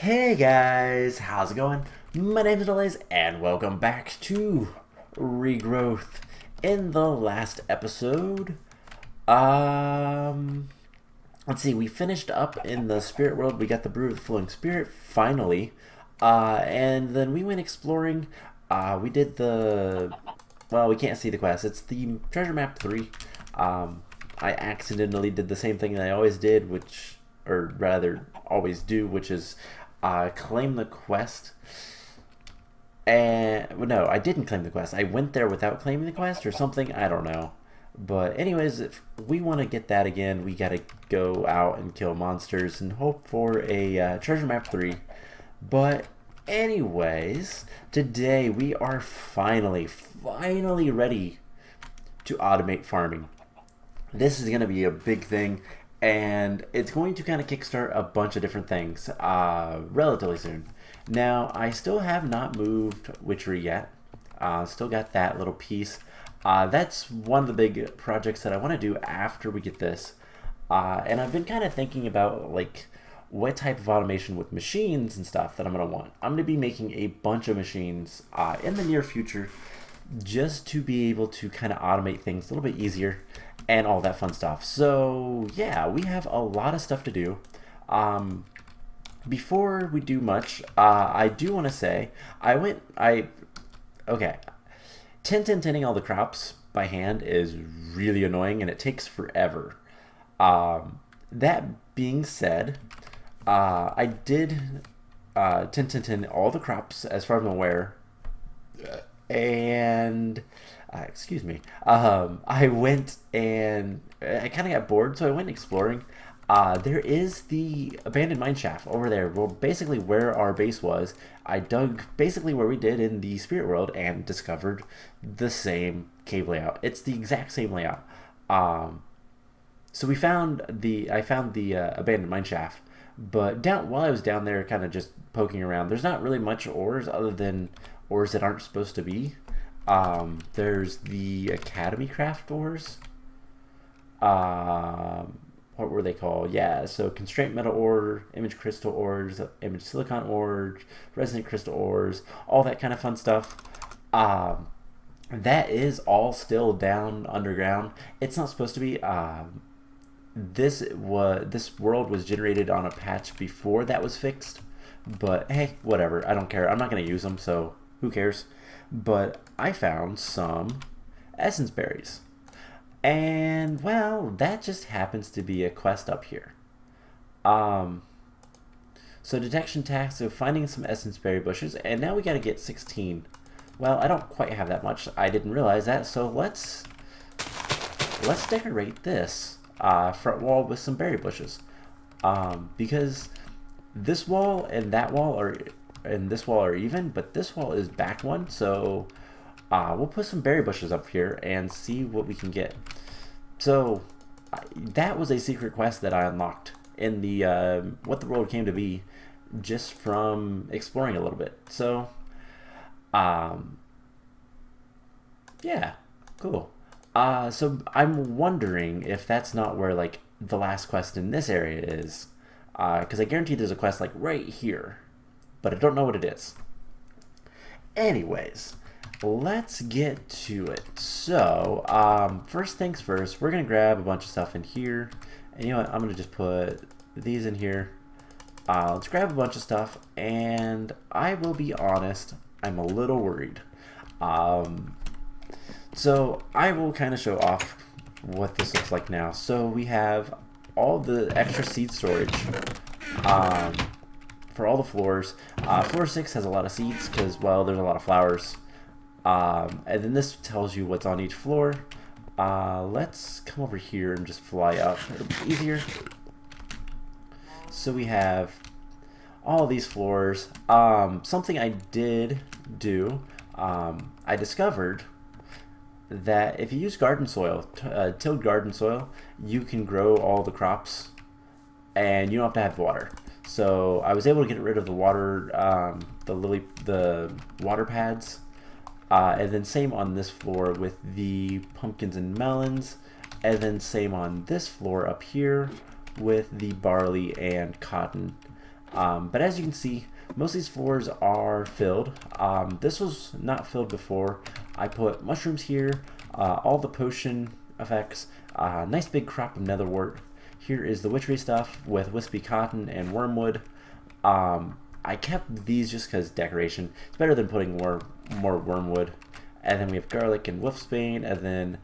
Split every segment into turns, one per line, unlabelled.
Hey guys, how's it going? My name is Delays and welcome back to Regrowth. In the last episode, let's see, we finished up in the spirit world. We got the Brew of the Flowing Spirit finally, and then we went exploring. We did well, we can't see the quest. It's the Treasure Map 3. I accidentally did the same thing that I always did, or rather always do, which is claim the quest. And well, no, I didn't claim the quest. I went there without claiming the quest or something. I don't know. But anyways, if we want to get that again, we gotta go out and kill monsters and hope for a treasure map 3. But anyways, today we are finally ready to automate farming. This is going to be a big thing, and it's going to kind of kickstart a bunch of different things relatively soon. Now, I still have not moved Witchery yet. Still got that little piece. That's one of the big projects that I want to do after we get this. And I've been kind of thinking about like what type of automation with machines and stuff that I'm going to want. I'm going to be making a bunch of machines in the near future just to be able to kind of automate things a little bit easier and all that fun stuff. So yeah, we have a lot of stuff to do. Before we do much, I do want to say okay, tinning all the crops by hand is really annoying and it takes forever. That being said, I did tin all the crops as far as I'm aware, and excuse me, I went and I kind of got bored, so I went exploring. There is the abandoned mine shaft over there. Well, basically where our base was, I dug basically where we did in the spirit world and discovered the same cave layout. It's the exact same layout. So I found the abandoned mine shaft, but while I was down there kind of just poking around, there's not really much ores other than ores that aren't supposed to be. There's the Academy Craft ores. What were they called? Yeah, so Constraint Metal Ore, Image Crystal Ores, Image Silicon Ores, Resonant Crystal Ores, all that kind of fun stuff. That is all still down underground. It's not supposed to be. This world was generated on a patch before that was fixed, but hey, whatever. I don't care. I'm not going to use them, so who cares? But I found some essence berries. And, well, that just happens to be a quest up here. So detection task of finding some essence berry bushes, and now we gotta get 16. Well, I don't quite have that much. I didn't realize that, so let's decorate this front wall with some berry bushes. Because this wall and that wall this wall are even, but this wall is back one, so we'll put some berry bushes up here and see what we can get. So that was a secret quest that I unlocked in the what the world came to be just from exploring a little bit. So yeah, cool. So I'm wondering if that's not where like the last quest in this area is, because I guarantee there's a quest like right here, but I don't know what it is. Anyways, let's get to it. So, first things first, we're going to grab a bunch of stuff in here. And you know what? I'm going to just put these in here. Let's grab a bunch of stuff. And I will be honest, I'm a little worried. So, I will kind of show off what this looks like now. So, we have all the extra seed storage for all the floors. Floor 6 has a lot of seeds because, well, there's a lot of flowers. And then this tells you what's on each floor. Let's come over here and just fly up. It'll be easier. So we have all these floors. Something I did do, I discovered that if you use garden soil, tilled garden soil, you can grow all the crops and you don't have to have water. So I was able to get rid of the water, the water pads. And then same on this floor with the pumpkins and melons. And then same on this floor up here with the barley and cotton. But as you can see, most of these floors are filled. This was not filled before. I put mushrooms here, all the potion effects, nice big crop of netherwort. Here is the witchery stuff with wispy cotton and wormwood. I kept these just because decoration. It's better than putting more wormwood. And then we have garlic and wolfsbane, and then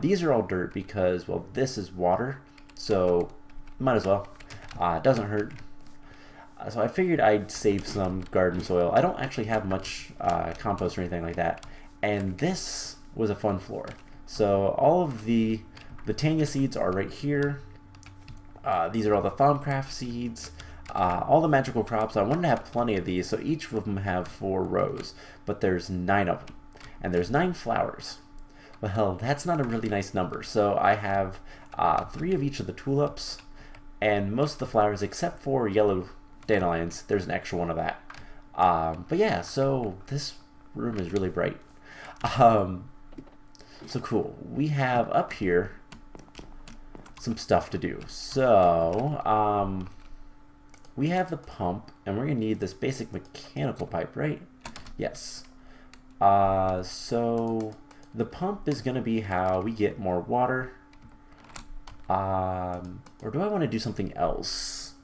these are all dirt because, well, this is water, so might as well. It doesn't hurt. So I figured I'd save some garden soil. I don't actually have much compost or anything like that. And this was a fun floor. So all of the Tanya seeds are right here. These are all the Thaumcraft seeds. All the magical crops. I wanted to have plenty of these, so each of them have 4 rows. But there's 9 of them. And there's 9 flowers. Well, that's not a really nice number. So I have 3 of each of the tulips. And most of the flowers, except for yellow dandelions, there's an extra one of that. But yeah, so this room is really bright. So cool. We have up here some stuff to do. So we have the pump, and we're gonna need this basic mechanical pipe, right? Yes. So the pump is gonna be how we get more water. Or do I want to do something else?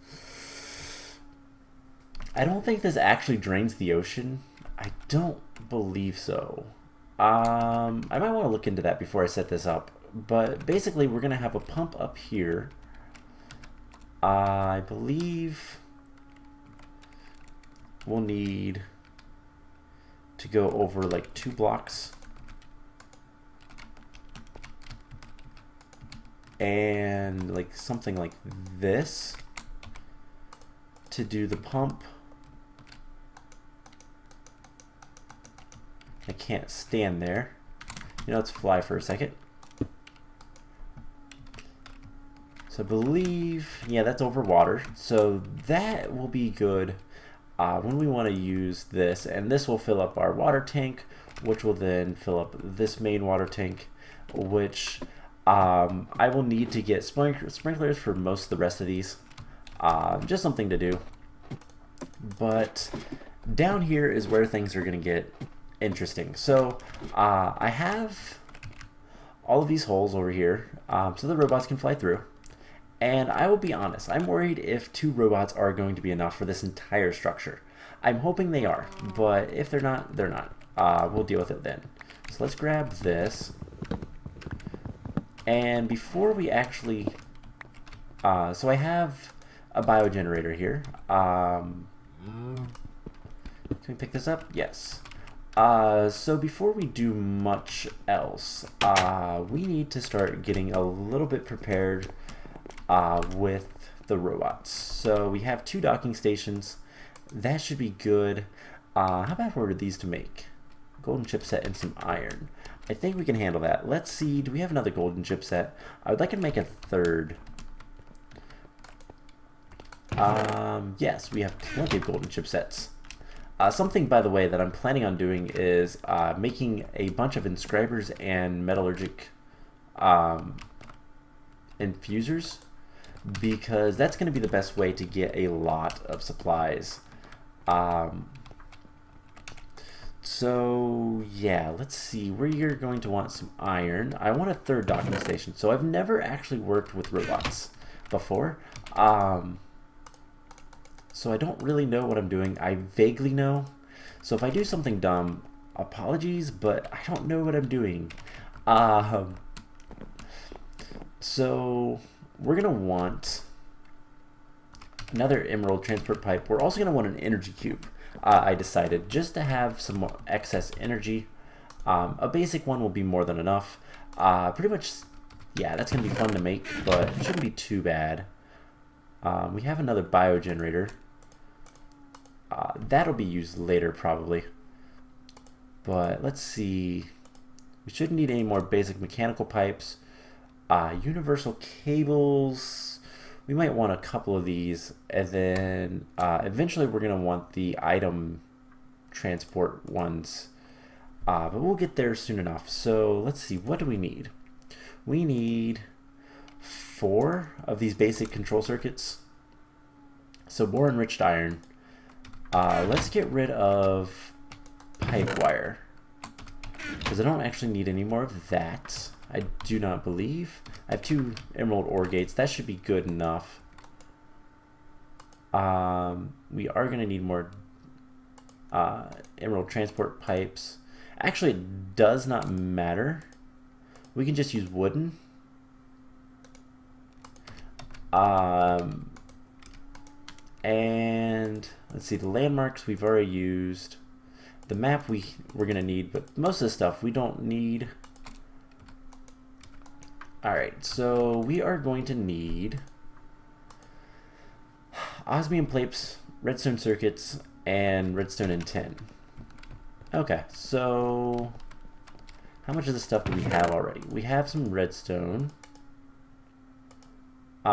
I don't think this actually drains the ocean. I don't believe so. I might want to look into that before I set this up. But basically, we're going to have a pump up here. I believe we'll need to go over like 2 blocks. And like something like this to do the pump. I can't stand there. You know, let's fly for a second. So I believe, yeah, that's over water. So that will be good when we want to use this. And this will fill up our water tank, which will then fill up this main water tank, which I will need to get sprinklers for most of the rest of these. Just something to do. But down here is where things are going to get interesting. So I have all of these holes over here so the robots can fly through. And I will be honest, I'm worried if 2 robots are going to be enough for this entire structure. I'm hoping they are, but if they're not, they're not. We'll deal with it then. So let's grab this. And before we actually, so I have a biogenerator here. Can we pick this up? Yes. So before we do much else, we need to start getting a little bit prepared with the robots. So we have 2 docking stations. That should be good. How about if we order these to make? Golden chipset and some iron. I think we can handle that. Let's see, do we have another golden chipset? I would like to make a 3rd. Yes, we have plenty of golden chipsets. Something, by the way, that I'm planning on doing is making a bunch of inscribers and metallurgic infusers, because that's going to be the best way to get a lot of supplies. So yeah, let's see, where you're going to want some iron. I want a 3rd docking station. So I've never actually worked with robots before. So I don't really know what I'm doing. I vaguely know. So if I do something dumb, apologies, but I don't know what I'm doing. So we're gonna want another emerald transport pipe. We're also gonna want an energy cube. I decided just to have some more excess energy. A basic one will be more than enough. Pretty much, yeah, that's gonna be fun to make, but it shouldn't be too bad. We have another biogenerator. That'll be used later probably. But let's see. We shouldn't need any more basic mechanical pipes. Universal cables. We might want a couple of these. And then eventually we're going to want the item transport ones. But we'll get there soon enough. So let's see. What do we need? We need 4 of these basic control circuits. So more enriched iron. Let's get rid of pipe wire, because I don't actually need any more of that. I do not believe. I have 2 emerald ore gates. That should be good enough. We are going to need more emerald transport pipes. Actually, it does not matter. We can just use wooden. And let's see, the landmarks we've already used. The map we're going to need, but most of the stuff we don't need. Alright, so we are going to need osmium plates, redstone circuits, and redstone and tin. Okay, so how much of this stuff do we have already? We have some redstone. We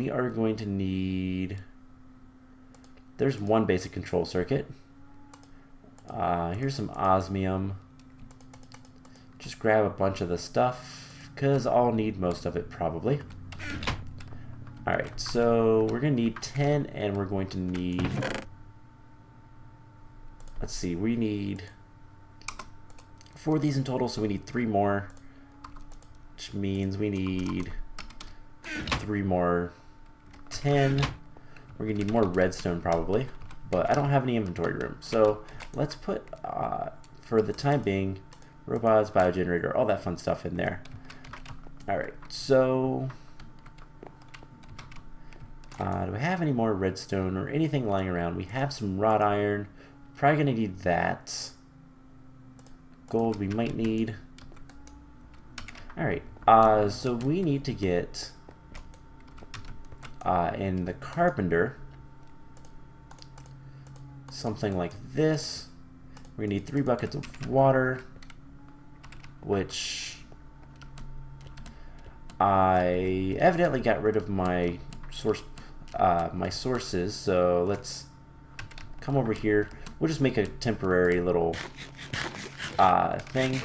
are going to need... There's 1 basic control circuit. Here's some osmium. Just grab a bunch of the stuff, because I'll need most of it probably. Alright, so we're going to need 10, and we're going to need... Let's see, we need 4 of these in total, so we need 3 more. Which means we need 3 more 10. We're going to need more redstone probably, but I don't have any inventory room. So let's put, for the time being, robots, biogenerator, all that fun stuff in there. Alright, so do we have any more redstone or anything lying around? We have some wrought iron. Probably going to need that. Gold we might need. Alright, so we need to get in the carpenter something like this. We're going to need 3 buckets of water, which I evidently got rid of my sources, so let's come over here. We'll just make a temporary little thing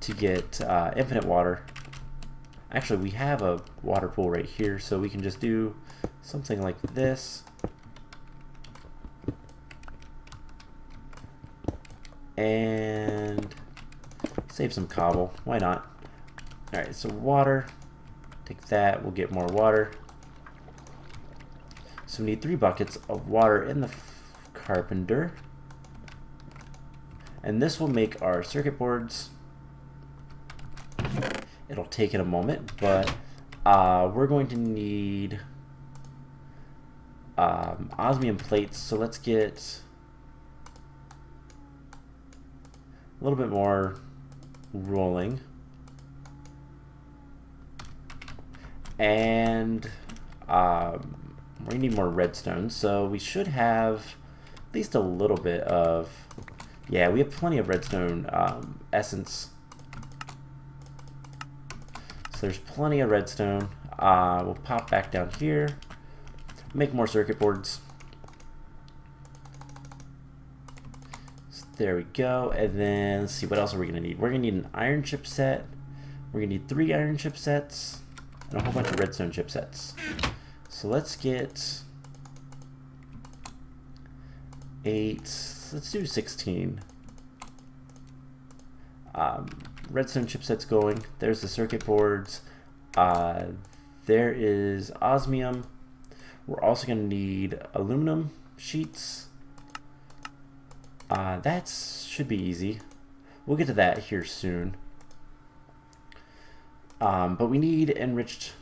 to get infinite water. Actually, we have a water pool right here, so we can just do something like this. And save some cobble. Why not? Alright, so water. Take that. We'll get more water. So we need 3 buckets of water in the carpenter. And this will make our circuit boards. It'll take it a moment, but we're going to need osmium plates. So let's get a little bit more rolling. And we need more redstone, so we should have at least a little bit of... Yeah, we have plenty of redstone essence. So there's plenty of redstone. We'll pop back down here, make more circuit boards. So there we go. And then let's see, what else are we going to need? We're going to need an iron chipset. We're going to need 3 iron chipsets and a whole bunch of redstone chipsets. So let's get 8. Let's do 16. Redstone chipsets going. There's the circuit boards. There is osmium. We're also going to need aluminum sheets. That should be easy. We'll get to that here soon. But we need enriched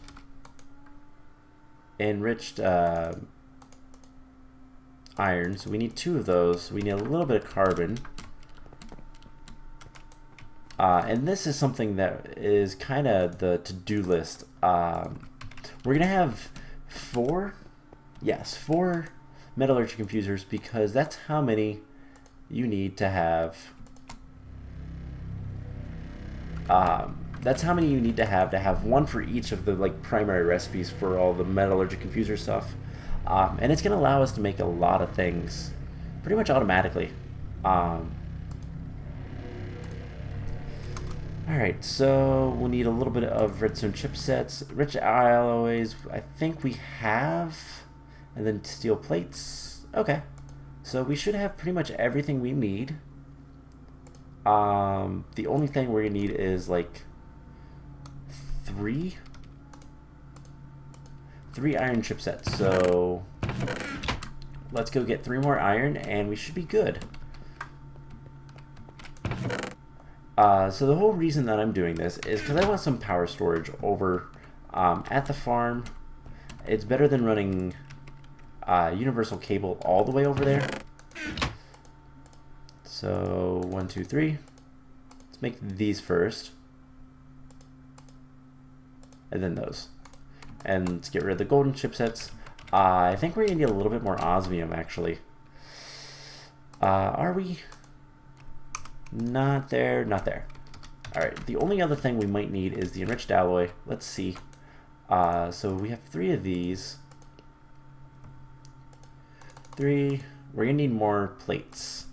iron. So we need 2 of those. We need a little bit of carbon. And this is something that is kind of the to-do list. We're going to have 4 metallurgy confusers, because that's how many you need to have. That's how many you need to have 1 for each of the primary recipes for all the metallurgy confuser stuff. And it's going to allow us to make a lot of things pretty much automatically. Alright, so we'll need a little bit of redstone chipsets. Rich alloys, I think we have And then steel plates. Okay. So we should have pretty much everything we need. The only thing we're going to need is like three iron chipsets. So let's go get 3 more iron and we should be good. So the whole reason that I'm doing this is because I want some power storage over at the farm. It's better than running universal cable all the way over there. So 1, 2, 3. Let's make these first. And then those. And let's get rid of the golden chipsets. I think we're going to need a little bit more osmium, actually. Are we? Not there, not there. Alright, the only other thing we might need is the enriched alloy. Let's see. So we have 3 of these. 3. We're going to need more plates.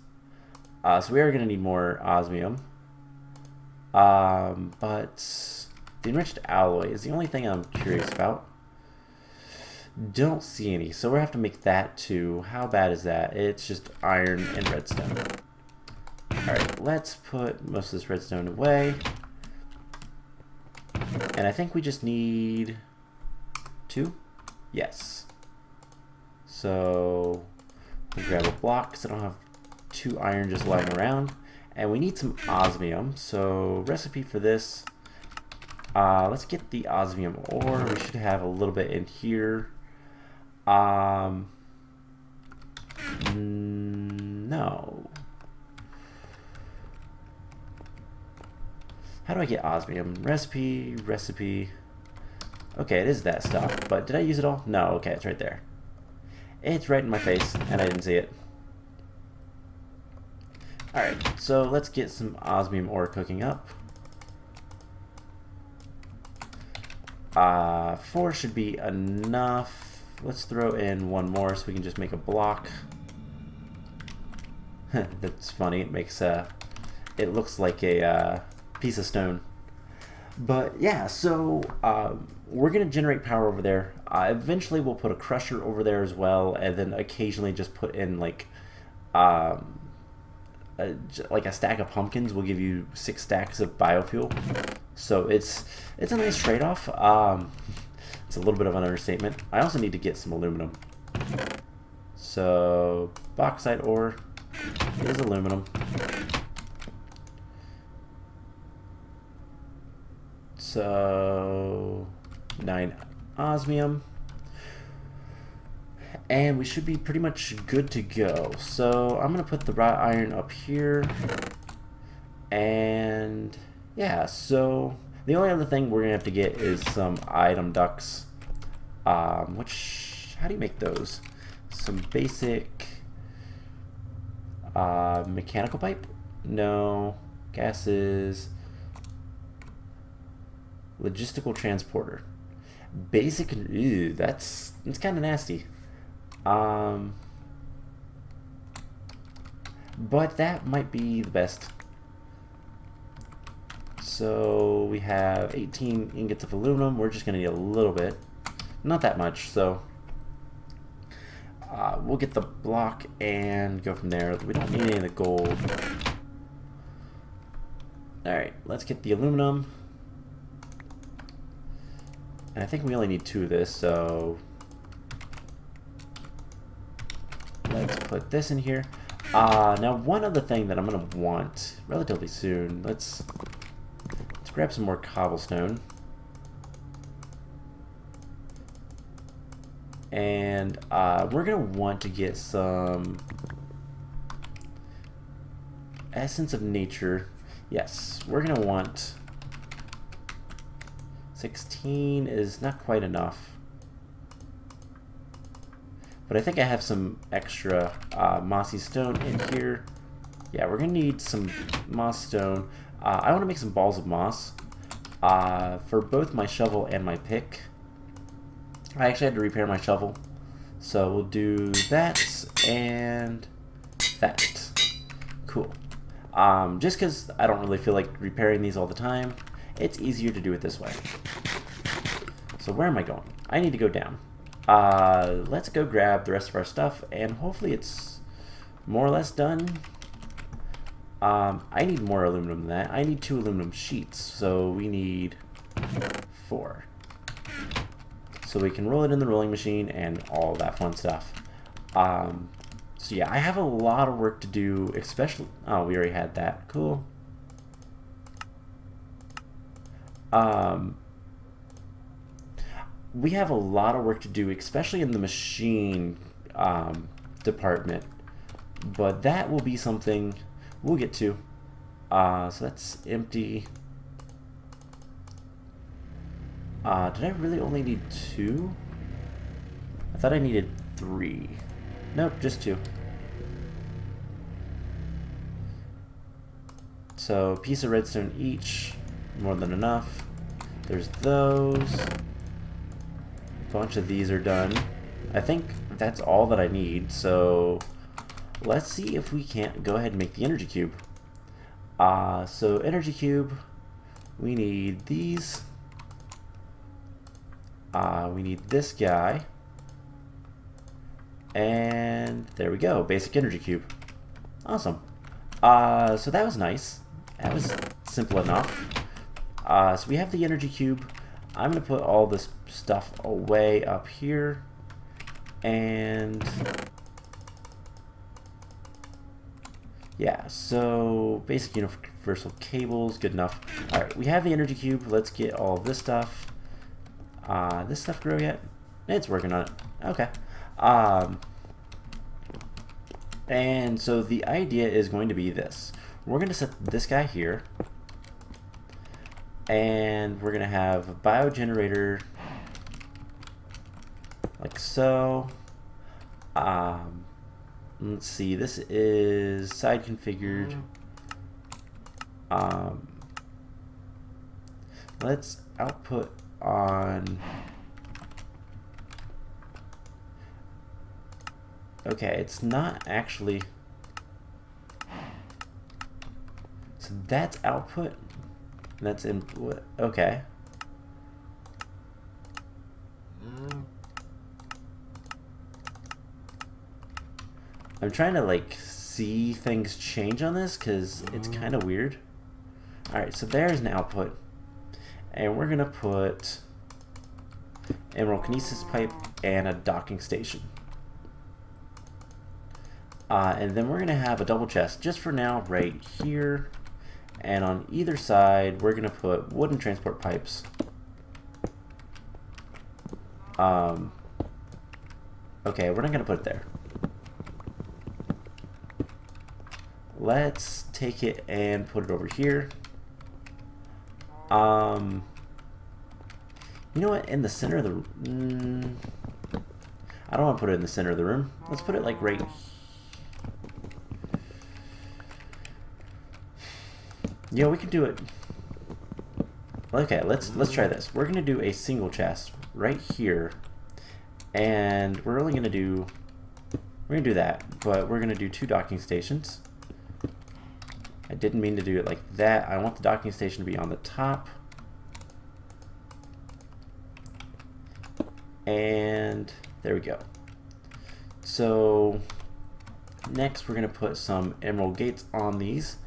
So we are going to need more osmium. But the enriched alloy is the only thing I'm curious about. Don't see any, so we're going to have to make that too. How bad is that? It's just iron and redstone. Alright, let's put most of this redstone away. And I think we just need 2? Yes. So we'll grab a block because I don't have 2 iron just lying around. And we need some osmium, so recipe for this. Let's get the osmium ore. We should have a little bit in here. No. How do I get osmium? Recipe. Okay, it is that stuff, but did I use it all? No, okay, it's right there. It's right in my face, and I didn't see it. Alright, so let's get some osmium ore cooking up. 4 should be enough. Let's throw in 1 more so we can just make a block. That's funny. It makes it looks like a piece of stone. But yeah, so we're gonna generate power over there. Eventually, we'll put a crusher over there as well, and then occasionally just put in like a stack of pumpkins will give you 6 stacks of biofuel. So it's a nice trade-off. It's a little bit of an understatement. I also need to get some aluminum. So bauxite ore is aluminum. So 9 osmium. And we should be pretty much good to go. So I'm going to put the wrought iron up here. And yeah, so the only other thing we're going to have to get is some item ducts. How do you make those? Some basic mechanical pipe? No. Gases. Logistical transporter. Basic, ew, that's kind of nasty. But that might be the best. So we have 18 ingots of aluminum. We're just going to need a little bit. Not that much, so we'll get the block and go from there. We don't need any of the gold. Alright, let's get the aluminum. And I think we only need 2 of this, so let's put this in here. Now one other thing that I'm going to want relatively soon, let's grab some more cobblestone. And we're going to want to get some essence of nature. Yes, we're going to want 16 is not quite enough. But I think I have some extra mossy stone in here. Yeah, we're going to need some moss stone. I want to make some balls of moss for both my shovel and my pick. I actually had to repair my shovel. So we'll do that and that. Cool. Just because I don't really feel like repairing these all the time, it's easier to do it this way. So where am I going? I need to go down. Let's go grab the rest of our stuff, and hopefully it's more or less done. I need more aluminum than that. I need 2 aluminum sheets, so we need 4. So we can roll it in the rolling machine and all that fun stuff. So yeah, I have a lot of work to do, especially... Oh, we already had that. Cool. We have a lot of work to do, especially in the machine department. But that will be something we'll get to. So that's empty. Did I really only need 2? I thought I needed 3. Nope, just 2. So, piece of redstone each, more than enough. There's those. A bunch of these are done. I think that's all that I need, so let's see if we can't go ahead and make the energy cube. So energy cube, we need these. We need this guy. And there we go, basic energy cube. Awesome. So that was nice. That was simple enough. So we have the energy cube. I'm going to put all this stuff away up here. And yeah, so basic universal cables, good enough. Alright, we have the energy cube. Let's get all this stuff. This stuff grow yet? It's working on it. Okay. And so the idea is going to be this. We're going to set this guy here. And we're going to have a biogenerator like so. Let's see, this is side configured. Let's output on... Okay, it's not actually... So that's output. That's input. Okay. I'm trying to like see things change on this because it's kind of weird. Alright, so there's an output. And we're going to put emerald kinesis pipe and a docking station. And then we're going to have a double chest just for now right here. And on either side, we're going to put wooden transport pipes. Okay, we're not going to put it there. Let's take it and put it over here. You know what? In the center of the... I don't want to put it in the center of the room. Let's put it like right here. Yeah, we can do it. Okay, let's try this. We're gonna do a single chest right here, and we're only gonna do that, but we're gonna do 2 docking stations. I didn't mean to do it like that. I want the docking station to be on the top, and there we go. So next, we're gonna put some emerald gates on these.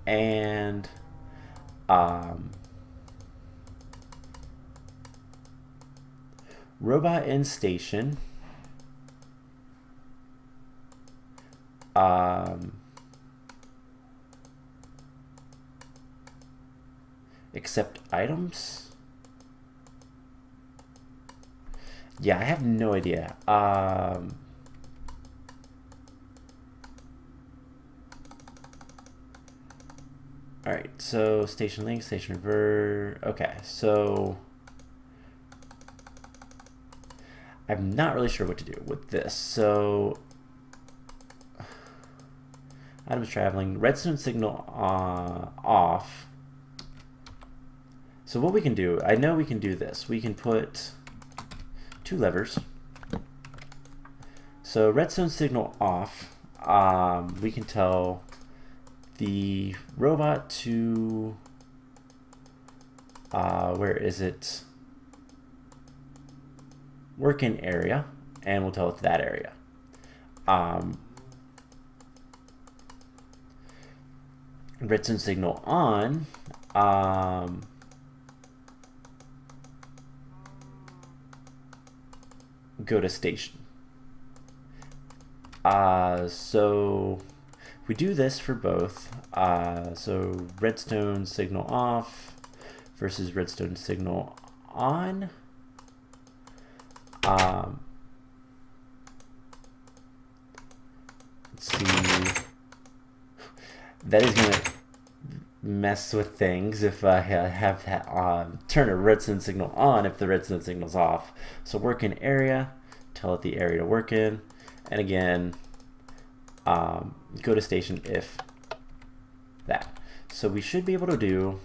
And robot in station. Accept items. Yeah, I have no idea. Alright, so station link, station revert. Okay, so I'm not really sure what to do with this. So items traveling, redstone signal off. So what we can do, I know we can do this. We can put 2 levers. So redstone signal off. We can tell the robot to where is it? work in area, and we'll tell it to that area. Redstone signal on. Go to station. So if we do this for both, so redstone signal off versus redstone signal on. Let's see. That is going to mess with things if I have that turn a redstone signal on if the redstone signal's off. So work in area, tell it the area to work in, and again, go to station if that. So we should be able to do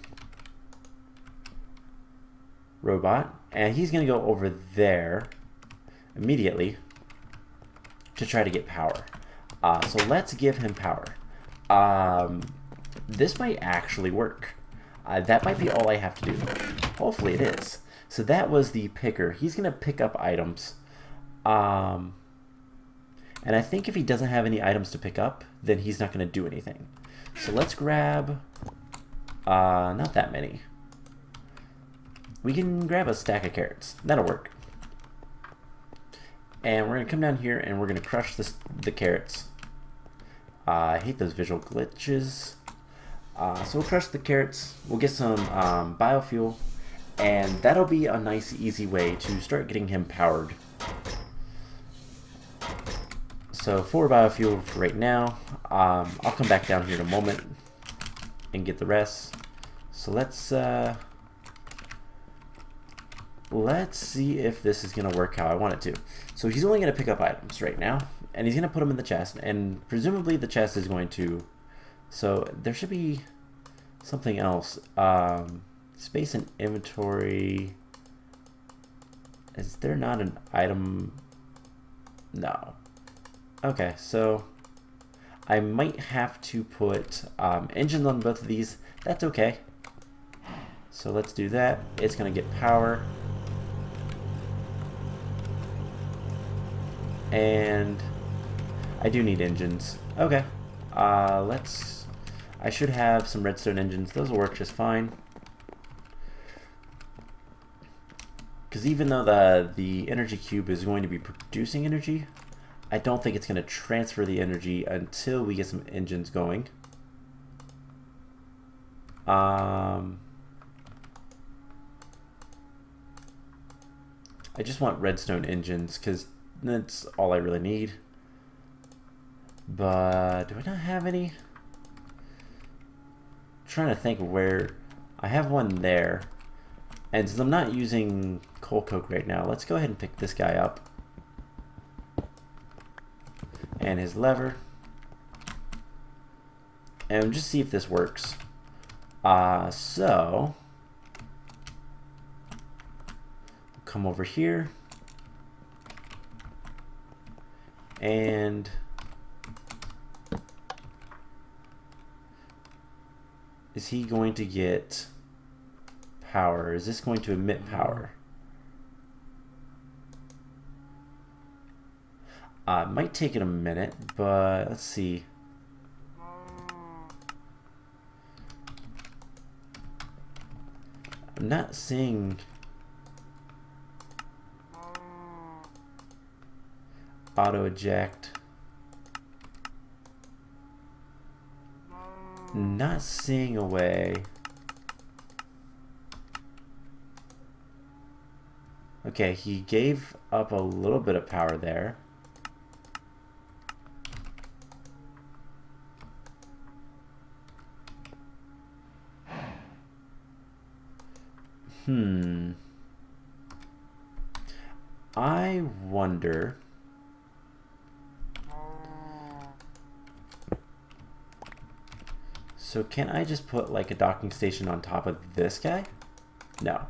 robot, and he's going to go over there immediately to try to get power. So let's give him power. This might actually work. That might be all I have to do. Hopefully it is. So that was the picker. He's going to pick up items. And I think if he doesn't have any items to pick up, then he's not going to do anything. So let's grab, not that many. We can grab a stack of carrots. That'll work. And we're going to come down here and we're going to crush the carrots. I hate those visual glitches. So we'll crush the carrots. We'll get some biofuel. And that'll be a nice, easy way to start getting him powered. So 4 biofuel for right now. I'll come back down here in a moment and get the rest. So let's see if this is going to work how I want it to. So he's only going to pick up items right now, and he's going to put them in the chest, and presumably the chest is going to... So there should be something else. Space and inventory. Is there not an item? No. Okay, so I might have to put engines on both of these. That's okay. So let's do that. It's going to get power. And I do need engines. Okay. I should have some redstone engines. Those will work just fine. Because even though the energy cube is going to be producing energy, I don't think it's going to transfer the energy until we get some engines going. I just want redstone engines because that's all I really need. But do I not have any? I'm trying to think where. I have one there. And since I'm not using coal coke right now, let's go ahead and pick this guy up. And his lever. And just see if this works. So come over here. And is he going to get power? Is this going to emit power? It might take it a minute, but let's see. I'm not seeing auto eject. Not seeing a way. Okay, he gave up a little bit of power there. I wonder. So can I just put like a docking station on top of this guy? No.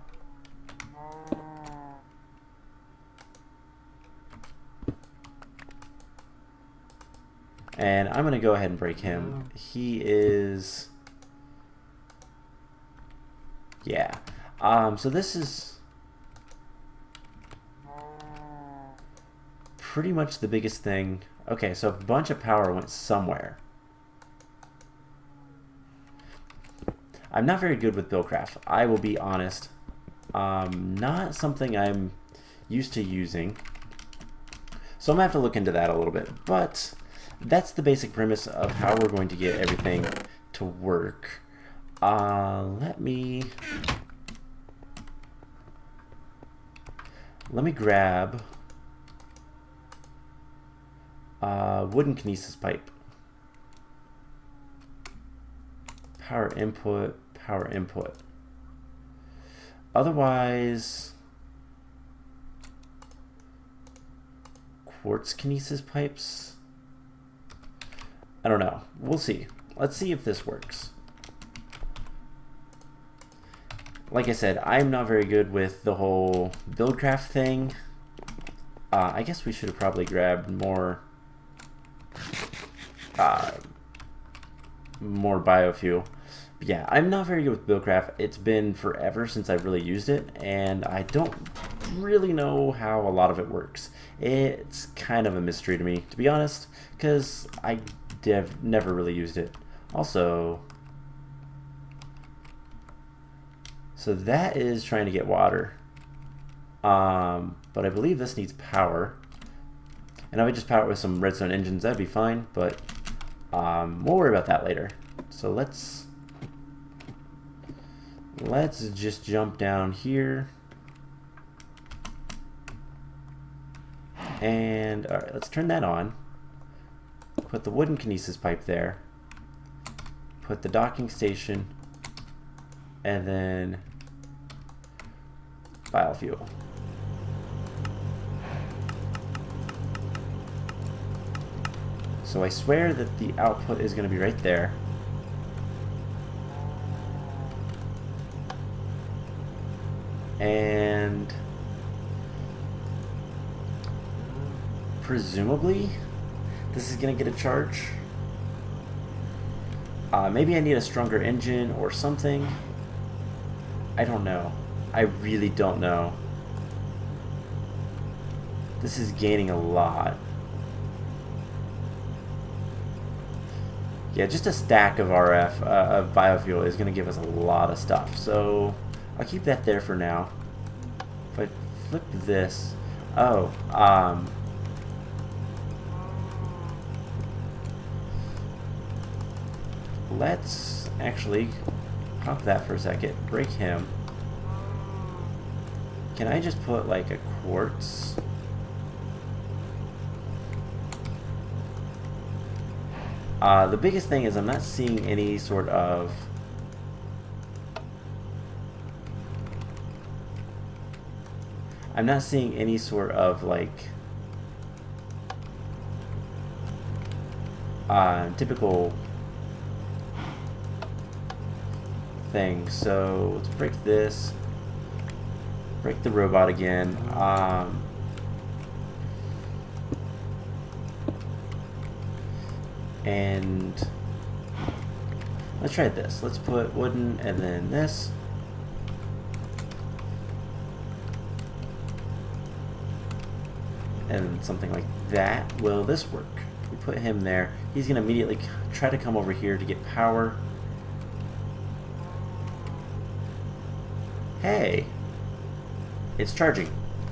And I'm going to go ahead and break him. He is... Yeah. So this is... pretty much the biggest thing. Okay, so a bunch of power went somewhere. I'm not very good with Buildcraft. I will be honest. Not something I'm used to using. So I'm going to have to look into that a little bit. But that's the basic premise of how we're going to get everything to work. Let me grab wooden kinesis pipe. Power input, power input. Otherwise, quartz kinesis pipes? I don't know. We'll see. Let's see if this works. Like I said, I'm not very good with the whole Buildcraft thing. I guess we should have probably grabbed more biofuel. But yeah, I'm not very good with Buildcraft. It's been forever since I've really used it, and I don't really know how a lot of it works. It's kind of a mystery to me, to be honest, because I have never really used it. Also, so that is trying to get water. But I believe this needs power. And I would just power it with some redstone engines, that'd be fine, but we'll worry about that later. So let's just jump down here. And alright, let's turn that on. Put the wooden kinesis pipe there. Put the docking station. And then biofuel. So I swear that the output is going to be right there. And presumably this is going to get a charge. Maybe I need a stronger engine or something. I don't know. I really don't know. This is gaining a lot. Yeah, just a stack of RF, of biofuel is going to give us a lot of stuff. So I'll keep that there for now. If I flip this... Oh, let's actually pop that for a second. Break him. Can I just put like a quartz? The biggest thing is I'm not seeing any sort of like typical thing. So let's break this. Break the robot again. And let's try this. Let's put wooden and then this. And something like that. Will this work? We put him there. He's going to immediately try to come over here to get power. Hey! It's charging.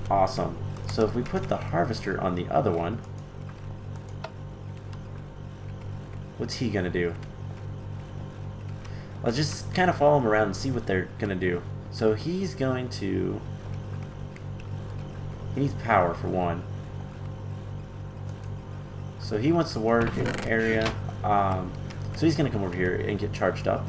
Awesome. So if we put the harvester on the other one, what's he gonna do? Let's just kind of follow him around and see what they're gonna do. So he's going to... He needs power for one. So he wants to work in an area. So he's gonna come over here and get charged up.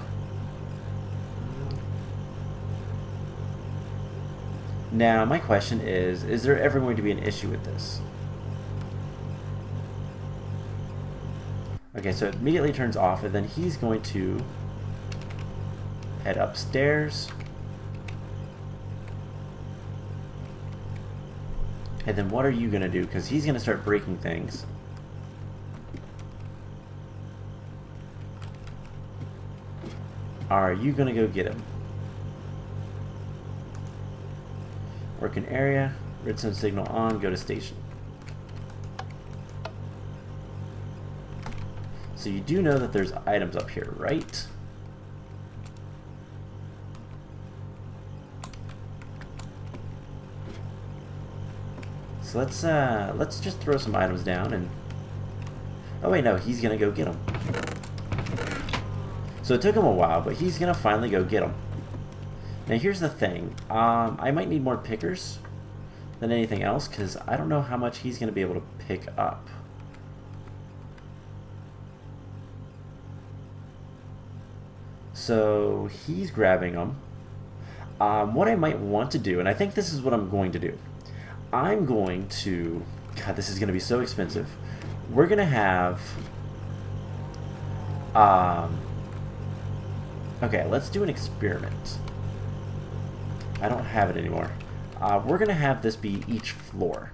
Now my question is there ever going to be an issue with this? Okay, so it immediately turns off, and then he's going to head upstairs. And then what are you going to do? Because he's going to start breaking things. Are you going to go get him? Work an area, redstone signal on, go to station. So you do know that there's items up here, right? So let's just throw some items down and... Oh wait, no, he's gonna go get them. So it took him a while, but he's gonna finally go get them. Now here's the thing, I might need more pickers than anything else, because I don't know how much he's gonna be able to pick up. So he's grabbing them. What I might want to do, and I think this is what I'm going to do, I'm going to... God, this is going to be so expensive. We're going to have... Okay, let's do an experiment. I don't have it anymore. We're going to have this be each floor.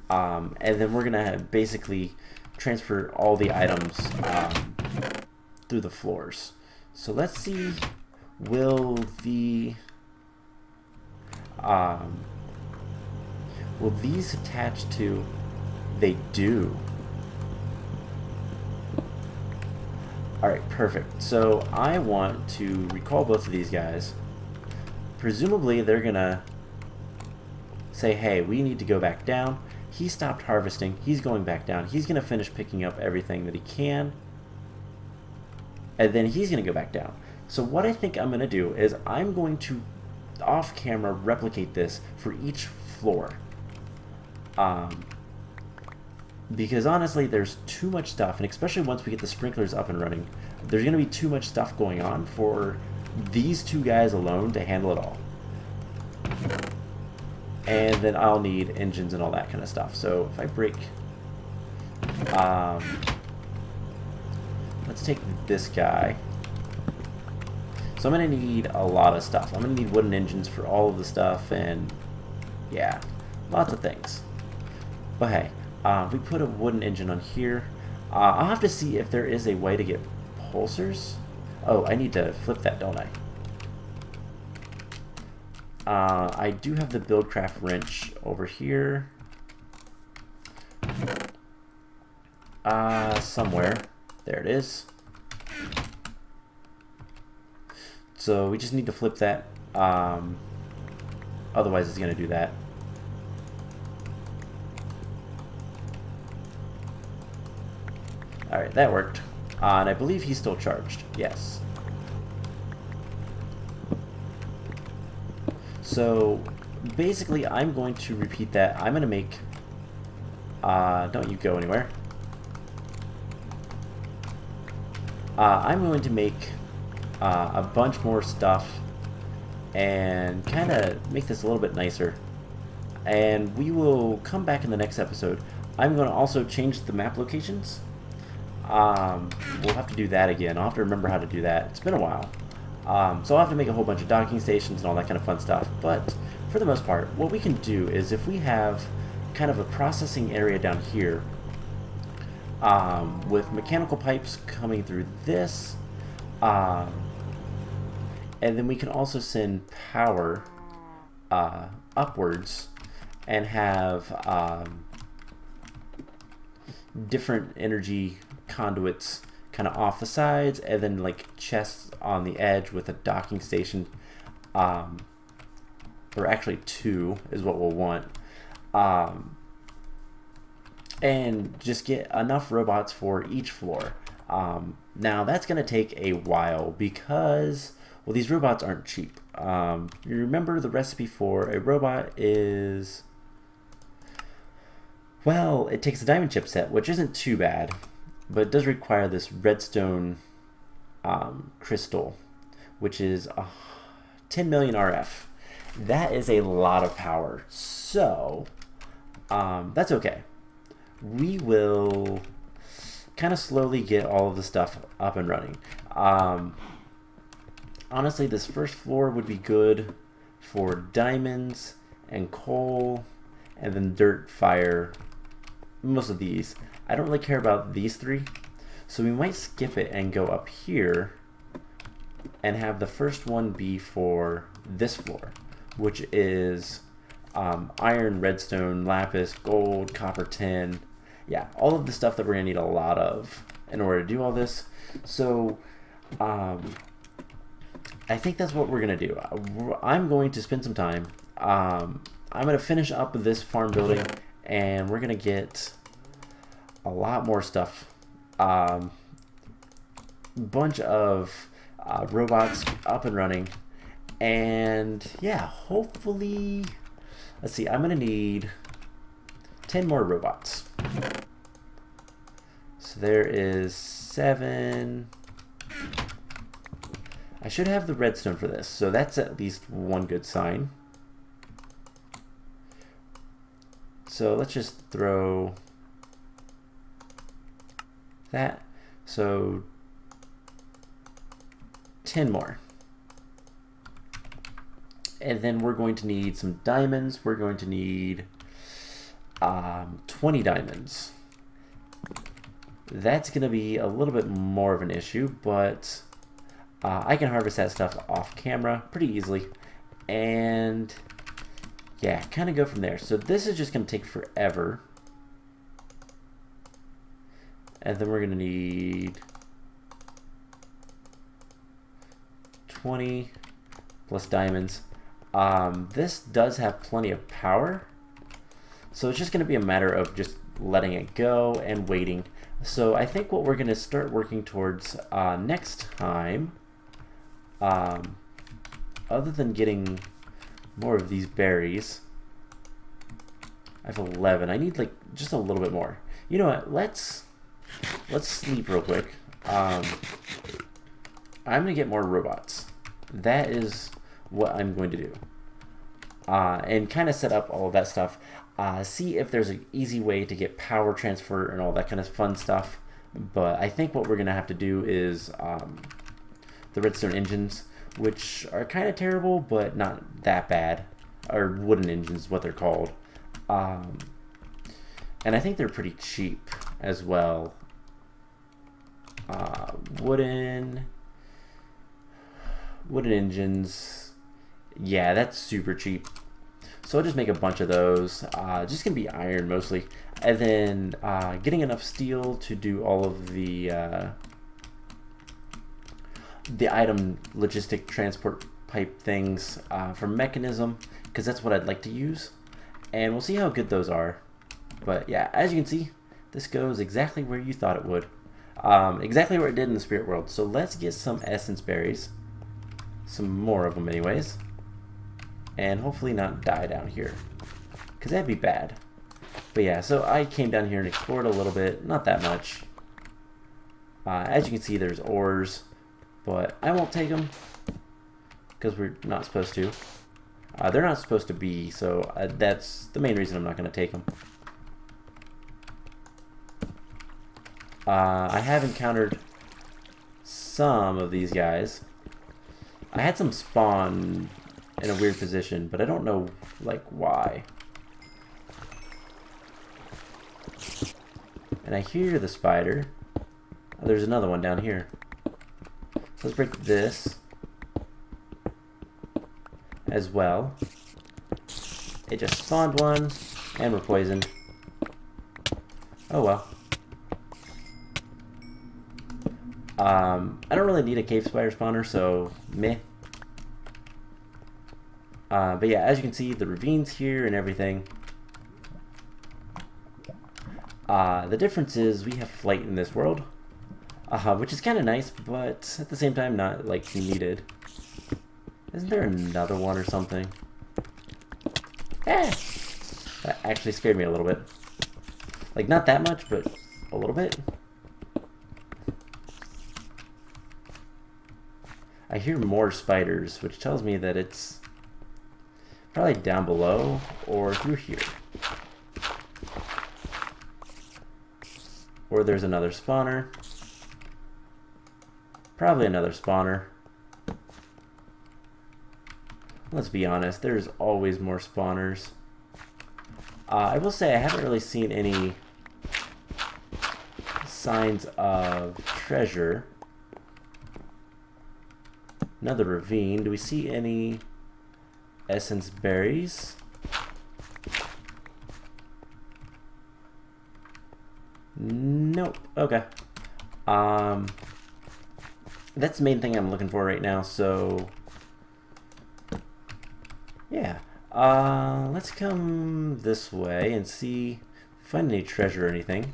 And then we're going to basically transfer all the items through the floors. So let's see, will these attach to... They do. Alright, perfect. So I want to recall both of these guys. Presumably they're gonna say, hey, we need to go back down. He stopped harvesting. He's going back down. He's gonna finish picking up everything that he can. And then he's gonna go back down. So what I think I'm gonna do is I'm going to off camera replicate this for each floor. Because honestly, there's too much stuff, and especially once we get the sprinklers up and running, there's going to be too much stuff going on for these two guys alone to handle it all. And then I'll need engines and all that kind of stuff. So if I break... let's take this guy. So I'm going to need a lot of stuff. I'm going to need wooden engines for all of the stuff, and yeah, lots of things. But hey, we put a wooden engine on here. I'll have to see if there is a way to get pulsers. Oh, I need to flip that, don't I? I do have the Buildcraft wrench over here. Somewhere. There it is. So we just need to flip that. Otherwise it's going to do that. Alright, that worked. And I believe he's still charged. Yes. So, basically, I'm going to repeat that. I'm going to make... don't you go anywhere. I'm going to make a bunch more stuff and kind of make this a little bit nicer. And we will come back in the next episode. I'm going to also change the map locations. We'll have to do that again. I'll have to remember how to do that. It's been a while. So I'll have to make a whole bunch of docking stations and all that kind of fun stuff. But for the most part, what we can do is if we have kind of a processing area down here with mechanical pipes coming through this, and then we can also send power upwards and have different energy conduits kind of off the sides, and then like chests on the edge with a docking station, or actually two is what we'll want, and just get enough robots for each floor. Now that's going to take a while because, well, these robots aren't cheap. You remember the recipe for a robot is, well, it takes a diamond chip set, which isn't too bad, but it does require this redstone crystal, which is 10 million RF. That is a lot of power, so that's okay. We will kind of slowly get all of the stuff up and running. Honestly, this first floor would be good for diamonds and coal, and then dirt, fire, most of these. I don't really care about these three, so we might skip it and go up here and have the first one be for this floor, which is iron, redstone, lapis, gold, copper, tin. Yeah, all of the stuff that we're going to need a lot of. in order to do all this. So I think that's what we're gonna do. I'm going to spend some time. I'm gonna finish up this farm building, and we're gonna get a lot more stuff. Bunch of robots up and running, and yeah, hopefully, let's see, I'm gonna need 10 more robots. So there is 7. I should have the redstone for this, so that's at least one good sign. So let's just throw that. So 10 more. And then we're going to need some diamonds. We're going to need 20 diamonds. That's going to be a little bit more of an issue, but I can harvest that stuff off camera pretty easily. And yeah, kind of go from there. So this is just going to take forever. And then we're going to need 20 plus diamonds. This does have plenty of power, so it's just going to be a matter of just letting it go and waiting. So I think what we're going to start working towards next time, other than getting more of these berries, I have 11. I need like just a little bit more. You know what? Let's sleep real quick. I'm going to get more robots. That is what I'm going to do. And kind of set up all of that stuff. See if there's an easy way to get power transfer and all that kind of fun stuff. But I think what we're going to have to do is the redstone engines, which are kind of terrible, but not that bad. Or wooden engines, what they're called. And I think they're pretty cheap as well. Wooden engines, yeah, that's super cheap. So I'll just make a bunch of those. Just gonna be iron mostly, and then getting enough steel to do all of the item logistic transport pipe things from mechanism, because that's what I'd like to use, and we'll see how good those are. But yeah, as you can see, this goes exactly where you thought it would. Exactly where it did in the spirit world. So let's get some essence berries. Some more of them anyways. And hopefully not die down here, because that'd be bad. But yeah, so I came down here and explored a little bit. Not that much. As you can see, there's ores. But I won't take them, because we're not supposed to. They're not supposed to be, so that's the main reason I'm not going to take them. I have encountered some of these guys. I had some spawn in a weird position, but I don't know like why. And I hear the spider. Oh, there's another one down here. So let's break this as well. It just spawned one, and we're poisoned. Oh well. I don't really need a cave spider spawner, so meh. But yeah, as you can see, the ravines here and everything. The difference is we have flight in this world, which is kind of nice, but at the same time not like needed. Isn't there another one or something? Eh! That actually scared me a little bit. Like, not that much, but a little bit. I hear more spiders, which tells me that it's probably down below or through here. Or there's another spawner. Probably another spawner. Let's be honest, there's always more spawners. I will say I haven't really seen any signs of treasure. Another ravine. Do we see any essence berries? Nope. Okay. That's the main thing I'm looking for right now, so yeah. Let's come this way and see if we find any treasure or anything.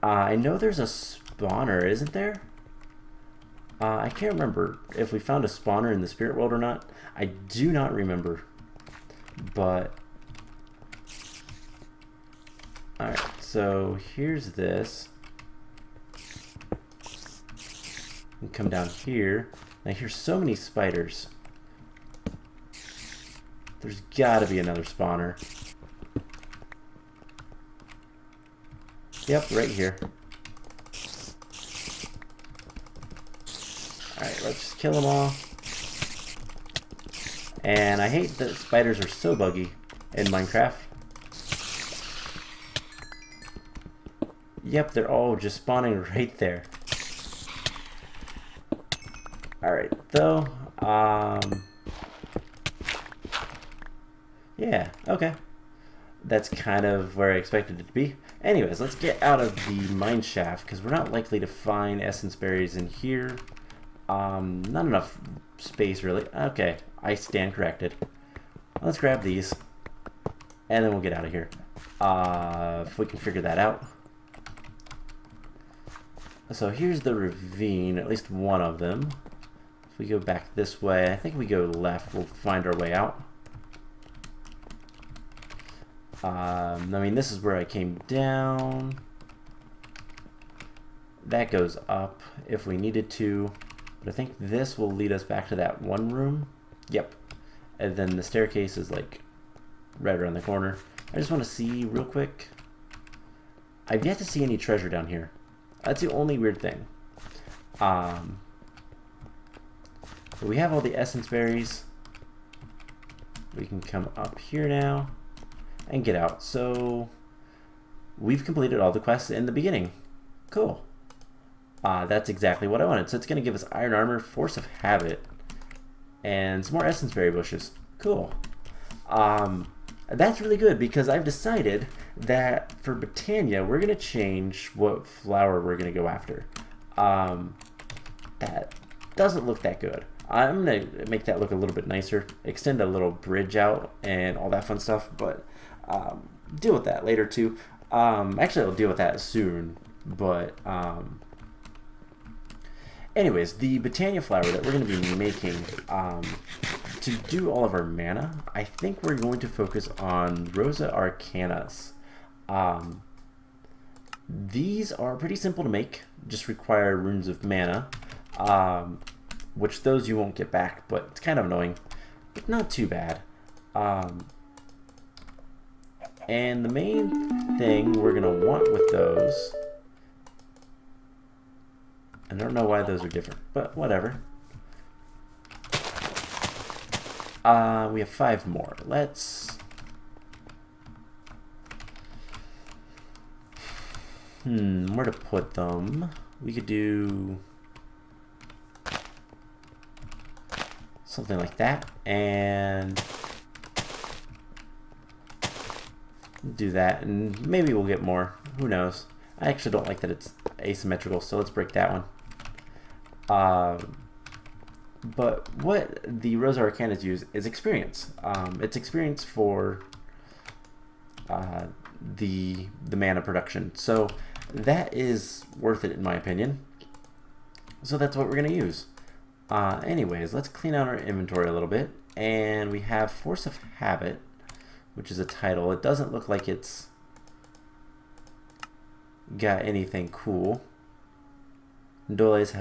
I know there's a spawner, isn't there? I can't remember if we found a spawner in the spirit world or not. I do not remember. But alright, so here's this. And come down here. Now here's so many spiders. There's gotta be another spawner. Yep, right here. Alright, let's just kill them all. And I hate that spiders are so buggy in Minecraft. Yep, they're all just spawning right there. Alright, though. Yeah, okay. That's kind of where I expected it to be. Anyways, let's get out of the mine shaft, because we're not likely to find essence berries in here. Not enough space, really. Okay, I stand corrected. Let's grab these, and then we'll get out of here. If we can figure that out. So here's the ravine, at least one of them. If we go back this way, I think if we go left, we'll find our way out. I mean, this is where I came down. That goes up if we needed to. But I think this will lead us back to that one room. Yep. And then the staircase is like right around the corner. I just want to see real quick. I've yet to see any treasure down here. That's the only weird thing. But we have all the essence berries. We can come up here now and get out. So we've completed all the quests in the beginning. Cool. That's exactly what I wanted. So it's going to give us iron armor, force of habit, and some more essence berry bushes. Cool. That's really good because I've decided that for Britannia, we're going to change what flower we're going to go after. That doesn't look that good. I'm going to make that look a little bit nicer, extend a little bridge out and all that fun stuff, but deal with that later too. Actually, I'll deal with that soon, but anyways, the Britannia flower that we're going to be making to do all of our mana, I think we're going to focus on Rosa Arcanas. These are pretty simple to make, just require runes of mana, which those you won't get back, but it's kind of annoying, but not too bad. And the main thing we're going to want with those, I don't know why those are different, but whatever. We have 5 more. Let's... where to put them? We could do something like that, and do that, and maybe we'll get more. Who knows? I actually don't like that it's asymmetrical, so let's break that one. But what the Rosa Arcanas use is experience. It's experience for the mana production, so that is worth it in my opinion. So that's what we're going to use. Anyways, let's clean out our inventory a little bit, and we have Force of Habit, which is a title. It doesn't look like it's got anything cool. Dole's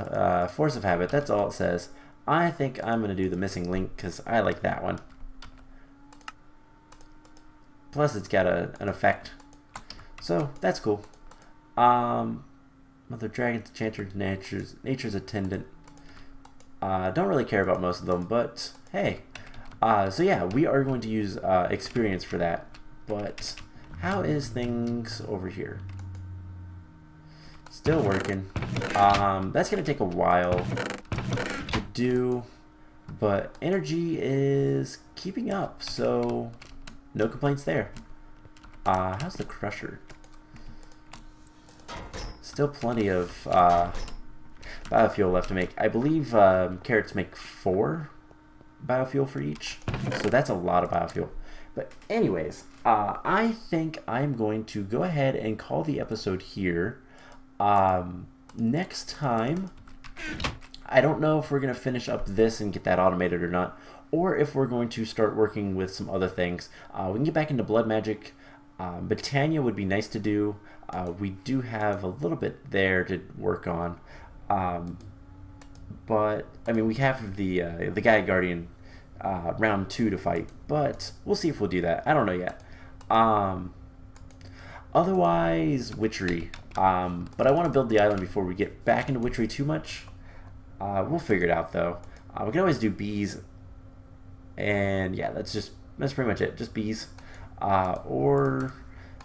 Force of Habit, that's all it says. I think I'm going to do the Missing Link because I like that one. Plus it's got an effect. So that's cool. Mother Dragon's Enchanter, Nature's Attendant. Don't really care about most of them, but hey. So yeah, we are going to use experience for that. But how is things over here? Still working. That's going to take a while to do, but energy is keeping up, so no complaints there. How's the crusher? Still plenty of biofuel left to make. I believe carrots make 4 biofuel for each, so that's a lot of biofuel. But anyways, I think I'm going to go ahead and call the episode here. Next time, I don't know if we're going to finish up this and get that automated or not, or if we're going to start working with some other things. We can get back into blood magic. Britannia would be nice to do. We do have a little bit there to work on. But, I mean, we have the Gaia Guardian round 2 to fight, but we'll see if we'll do that. I don't know yet. Otherwise, witchery. But I want to build the island before we get back into witchery too much. We'll figure it out, though. We can always do bees. And, yeah, that's pretty much it. Just bees. Or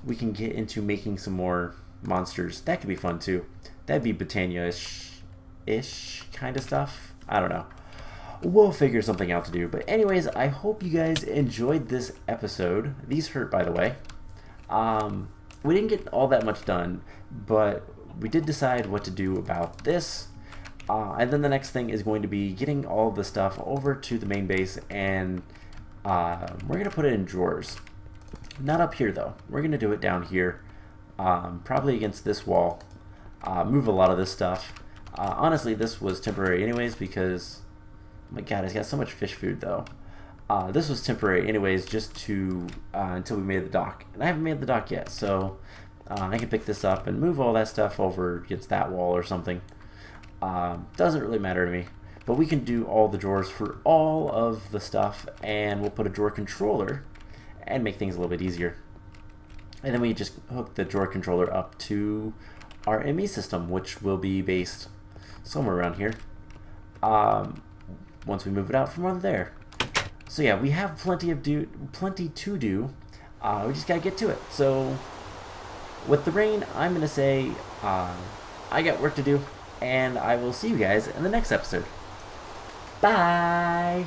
we can get into making some more monsters. That could be fun, too. That'd be Britannia-ish kind of stuff. I don't know. We'll figure something out to do. But anyways, I hope you guys enjoyed this episode. These hurt, by the way. We didn't get all that much done, but we did decide what to do about this. And then the next thing is going to be getting all of the stuff over to the main base, and we're going to put it in drawers. Not up here, though. We're going to do it down here, probably against this wall. Move a lot of this stuff. Honestly, this was temporary anyways because, oh my god, it's got so much fish food, though. This was temporary anyways, just to until we made the dock. And I haven't made the dock yet, so I can pick this up and move all that stuff over against that wall or something. Doesn't really matter to me. But we can do all the drawers for all of the stuff, and we'll put a drawer controller and make things a little bit easier. And then we just hook the drawer controller up to our ME system, which will be based somewhere around here. Once we move it out from over there. So yeah, we have plenty to do. We just gotta get to it. So with the rain, I'm gonna say I got work to do, and I will see you guys in the next episode. Bye.